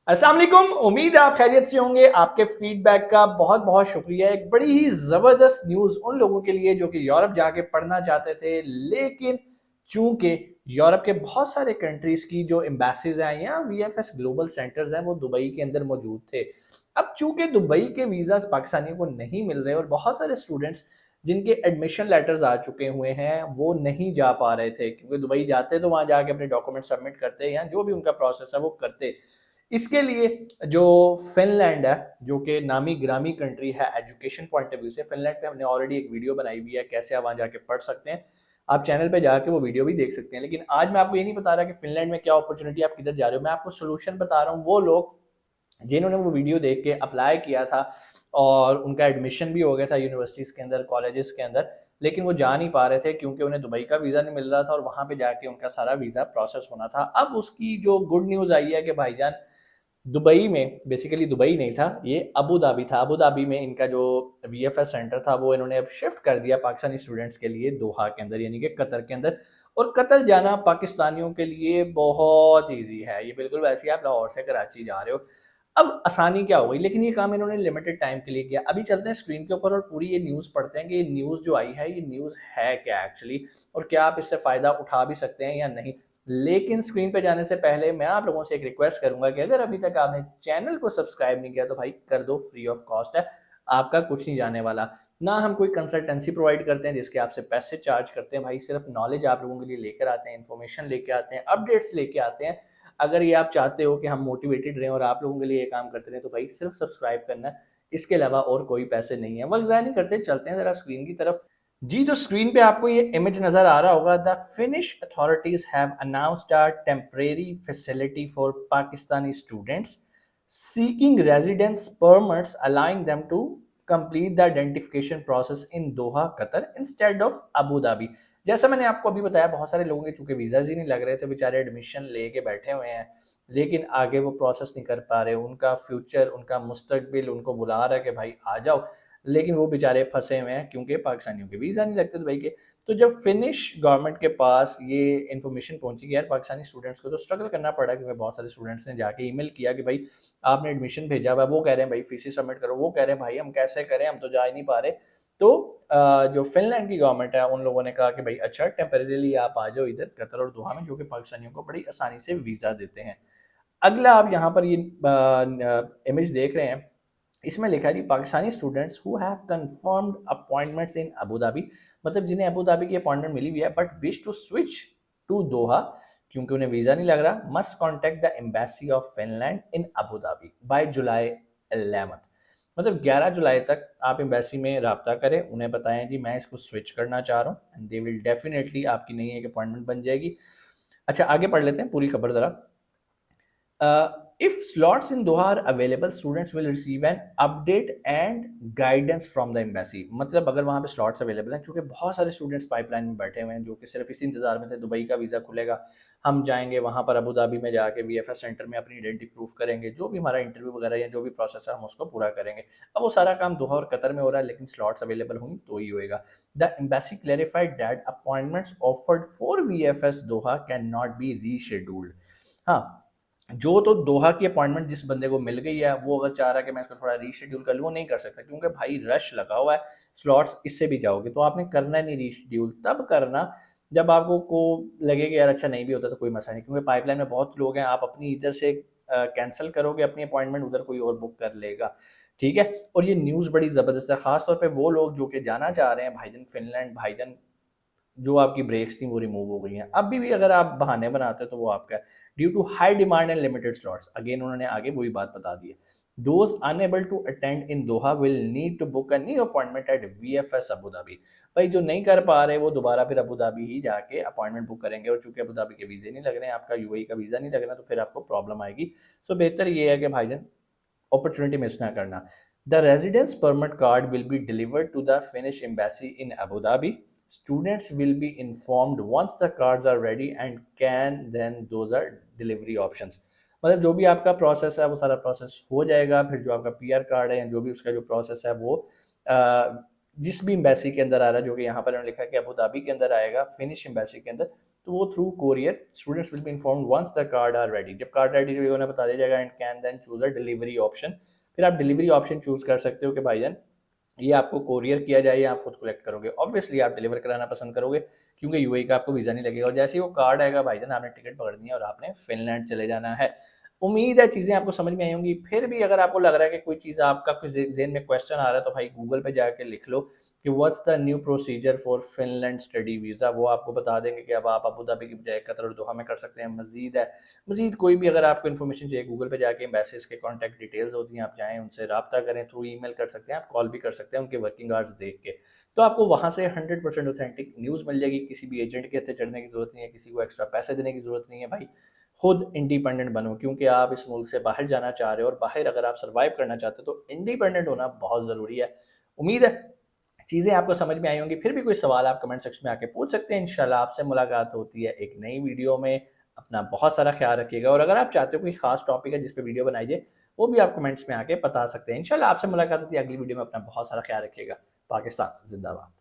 अस्सलाम वालेकुम। उम्मीद है आप खैरियत से होंगे। आपके फीडबैक का बहुत बहुत शुक्रिया। एक बड़ी ही ज़बरदस्त न्यूज़ उन लोगों के लिए जो कि यूरोप जाके पढ़ना चाहते थे, लेकिन चूंकि यूरोप के बहुत सारे कंट्रीज़ की जो एम्बेसीज हैं या वीएफएस ग्लोबल सेंटर्स हैं वो दुबई के अंदर मौजूद थे। अब चूंकि दुबई के वीज़ाज पाकिस्तानियों को नहीं मिल रहे और बहुत सारे स्टूडेंट्स जिनके एडमिशन लेटर्स आ चुके हुए हैं वो नहीं जा पा रहे थे, क्योंकि दुबई जाते तो वहाँ जाके अपने डॉक्यूमेंट सबमिट करते या जो भी उनका प्रोसेस है वो करते। इसके लिए जो फिनलैंड है, जो कि नामी ग्रामी कंट्री है एजुकेशन पॉइंट ऑफ व्यू से, फिनलैंड पे हमने ऑलरेडी एक वीडियो बनाई हुई है कैसे आप वहाँ जाके पढ़ सकते हैं। आप चैनल पे जाके वो वीडियो भी देख सकते हैं। लेकिन आज मैं आपको ये नहीं बता रहा कि फिनलैंड में क्या अपॉर्चुनिटी, आप किधर जा रहे हो। मैं आपको सोल्यूशन बता रहा हूँ। वो लोग जिन्होंने वो वीडियो देख के अप्लाई किया था और उनका एडमिशन भी हो गया था यूनिवर्सिटीज़ के अंदर, कॉलेजेस के अंदर, लेकिन वो जा नहीं पा रहे थे क्योंकि उन्हें दुबई का वीज़ा नहीं मिल रहा था और वहाँ पे जाके उनका सारा वीज़ा प्रोसेस होना था। अब उसकी जो गुड न्यूज़ आई है कि भाईजान दुबई में, बेसिकली दुबई नहीं था, ये अबू धाबी था। अबू धाबी में इनका जो वीएफएस सेंटर था वो इन्होंने अब शिफ्ट कर दिया पाकिस्तानी स्टूडेंट्स के लिए दोहा के अंदर, यानी कि कतर के अंदर। और कतर जाना पाकिस्तानियों के लिए बहुत ईजी है। ये बिल्कुल वैसे ही आप लाहौर से कराची जा रहे हो। अब आसानी क्या हो गई, लेकिन ये काम इन्होंने लिमिटेड टाइम के लिए किया। अभी चलते हैं स्क्रीन के ऊपर और पूरी ये न्यूज़ पढ़ते हैं कि ये न्यूज़ जो आई है ये न्यूज़ है क्या एक्चुअली, और क्या आप इससे फ़ायदा उठा भी सकते हैं या नहीं। लेकिन स्क्रीन पे जाने से पहले मैं आप लोगों से एक रिक्वेस्ट करूंगा कि अगर अभी तक आपने चैनल को सब्सक्राइब नहीं किया तो भाई कर दो, फ्री ऑफ कॉस्ट है, आपका कुछ नहीं जाने वाला। ना हम कोई कंसल्टेंसी प्रोवाइड करते हैं जिसके आपसे पैसे चार्ज करते हैं, भाई सिर्फ नॉलेज आप लोगों के लिए लेकर आते हैं, इन्फॉर्मेशन लेके आते हैं, अपडेट्स लेके आते हैं। अगर ये आप चाहते हो कि हम मोटिवेटेड रहें और आप लोगों के लिए ये काम करते रहें तो भाई सिर्फ सब्सक्राइब करना है, इसके अलावा और कोई पैसे नहीं है। वक्त ज़ाया नहीं करते, चलते हैं जरा स्क्रीन की तरफ। जी, तो स्क्रीन पे आपको ये इमेज नजर आ रहा होगा। The Finnish authorities have announced a temporary facility for Pakistani students seeking residence permits allowing them to complete the identification process in Doha Qatar instead of Abu Dhabi. जैसा मैंने आपको अभी बताया, बहुत सारे लोगों के चूंकि वीजा ही नहीं लग रहे थे, बेचारे एडमिशन लेके बैठे हुए हैं, लेकिन आगे वो प्रोसेस नहीं कर पा रहे। उनका फ्यूचर, उनका मुस्तकबिल उनको बुला रहा है कि भाई आ जाओ, लेकिन वो बेचारे फंसे हुए हैं क्योंकि पाकिस्तानियों के वीज़ा नहीं लगते दुबई के। तो जब फिनिश गवर्नमेंट के पास ये इन्फॉर्मेशन पहुंची कि यार पाकिस्तानी स्टूडेंट्स को तो स्ट्रगल करना पड़ा, क्योंकि बहुत सारे स्टूडेंट्स ने जाके ईमेल किया कि भाई आपने एडमिशन भेजा हुआ है, वो कह रहे हैं भाई फीस सबमिट करो, वो कह रहे हैं भाई हम कैसे करें, हम तो जा ही नहीं पा रहे। तो जो फिनलैंड की गवर्नमेंट है उन लोगों ने कहा कि भाई अच्छा टेम्परेली आप आ जाओ इधर कतर और दोहा में, जो कि पाकिस्तानियों को बड़ी आसानी से वीज़ा देते हैं। अगला आप यहाँ पर ये इमेज देख रहे हैं, इसमें लिखा है जी Pakistani students who have confirmed appointments in Abu Dhabi, मतलब जिन्हें अबू धाबी की अपॉइंटमेंट मिली हुई है but wish to switch to Doha क्योंकि उन्हें वीजा नहीं लग रहा, must contact the embassy of Finland in Abu Dhabi by July 11। मतलब 11 जुलाई तक आप एम्बेसी में रब्ता करें, उन्हें बताएं जी मैं इसको स्विच करना चाह रहा हूँ, एंड दे विल डेफिनेटली आपकी नई एक अपॉइंटमेंट बन जाएगी। अच्छा, आगे पढ़ लेते हैं पूरी खबर जरा। If slots in Doha are available, students will receive an update and guidance from the embassy। मतलब अगर वहाँ पे स्लॉट्स अवेलेबल हैं, चूंकि बहुत सारे स्टूडेंट्स पाइपलाइन में बैठे हुए हैं जो कि सिर्फ इसी इंतजार में थे दुबई का वीज़ा खुलेगा, हम जाएंगे वहाँ पर अबू धाबी में जाके वीएफएस सेंटर में अपनी आइडेंटिटी प्रूफ करेंगे, जो भी हमारा इंटरव्यू वगैरह या जो भी प्रोसेस है हम उसको पूरा करेंगे। अब वो सारा काम दोहा और कतर में हो रहा है, लेकिन स्लॉट्स अवेलेबल होंगी तो ही होएगा। The embassy clarified that appointments offered for VFS Doha can not be rescheduled. हाँ, जो तो दोहा की अपॉइंटमेंट जिस बंदे को मिल गई है वो अगर चाह रहा है कि मैं इसको थोड़ा रीशेड्यूल कर लूँ, वो नहीं कर सकता क्योंकि भाई रश लगा हुआ है। स्लॉट्स इससे भी जाओगे तो आपने करना नहीं रीशेड्यूल, तब करना जब आपको को लगे कि यार अच्छा नहीं भी होता तो कोई मसला नहीं, क्योंकि पाइपलाइन में बहुत लोग हैं। आप अपनी इधर से कैंसिल करोगे अपनी अपॉइंटमेंट, उधर कोई और बुक कर लेगा। ठीक है। और ये न्यूज़ बड़ी ज़बरदस्त है, खासतौर पर वो लोग जो कि जाना चाह रहे हैं भाईजन फिनलैंड। भाईजन जो आपकी ब्रेक्स थी वो रिमूव हो गई हैं। अभी भी अगर आप बहाने बनाते हो तो वो आपका due to high demand and limited slots, again उन्होंने आगे वही बात बता दी है। Those unable to attend in Doha will need to book a new appointment at VFS Abu Dhabi. भाई जो नहीं कर पा रहे वो दोबारा फिर अबू धाबी ही जाके अपॉइंटमेंट बुक करेंगे, और चूंकि अबू धाबी के वीजे नहीं लग रहे हैं, आपका यूएई का वीजा नहीं लग रहा, तो फिर आपको प्रॉब्लम आएगी। सो बेहतर ये है कि भाईजान अपॉर्चुनिटी मिस ना करना। The residence permit card will be delivered to the Finnish embassy in Abu Dhabi. Students will be informed once the cards are ready and can then those are delivery options। मतलब जो भी आपका process है वो सारा process हो जाएगा, फिर जो आपका पीआर कार्ड है या जो भी उसका जो प्रोसेस है वो जिस भी एम्बेसी के अंदर आ रहा है, जो कि यहाँ पर उन्होंने लिखा है कि अबू धाबी के अंदर आएगा, फिनिश एम्बेसी के अंदर, तो वो through courier students will be informed once the card are ready. जब कार्ड रेडी होगा उन्हें बता दिया जाएगा and can then choose a delivery option. फिर आप डिलीवरी ऑप्शन चूज कर सकते हो कि भाईजान ये आपको कोरियर किया जाए या आप खुद कलेक्ट करोगे। ऑब्वियसली आप डिलीवर कराना पसंद करोगे क्योंकि यूएई का आपको वीज़ा नहीं लगेगा और जैसे ही वो कार्ड आएगा भाईजान आपने टिकट पकड़नी है और आपने फिनलैंड चले जाना है। उम्मीद है चीज़ें आपको समझ में आई होंगी। फिर भी अगर आपको लग रहा है कि कोई चीज़ आपका कोई ज़हन में क्वेश्चन आ रहा है तो भाई गूगल पे जाके लिख लो कि what's the new procedure for Finland study visa. वो आपको बता देंगे कि अब आप अबू धाबी की बजाय कतर और दोहा में कर सकते हैं। मज़ीद कोई भी अगर आपको इन्फॉर्मेशन चाहिए गूगल पे जाके एम्बेसीज के कॉन्टैक्ट डिटेल्स होती हैं, आप जाएँ उनसे रब्ता करें, थ्रू ईमेल कर सकते हैं, आप कॉल भी कर सकते हैं उनके वर्किंग आवर्स देख के। तो आपको वहाँ से 100% ऑथेंटिक न्यूज़ मिल जाएगी। किसी भी एजेंट के हत्थे चढ़ने की ज़रूरत नहीं है, किसी को एक्स्ट्रा पैसे देने की ज़रूरत नहीं है। भाई खुद इंडिपेंडेंट बनो क्योंकि आप इस मुल्क से बाहर जाना चाह रहे हो और बाहर अगर आप सर्वाइव करना चाहते हो तो इंडिपेंडेंट होना बहुत ज़रूरी है। उम्मीद है चीज़ें आपको समझ में आई होंगी। फिर भी कोई सवाल आप कमेंट सेक्शन में आके पूछ सकते हैं। इंशाल्लाह आपसे मुलाकात होती है एक नई वीडियो में। अपना बहुत सारा ख्याल रखिएगा और अगर आप चाहते हो कोई खास टॉपिक है जिस पे वीडियो बनाई जाए वो भी आप कमेंट्स में आके बता सकते हैं। इंशाल्लाह आपसे मुलाकात होती है अगली वीडियो में। अपना बहुत सारा ख्याल रखिएगा। पाकिस्तान जिंदाबाद।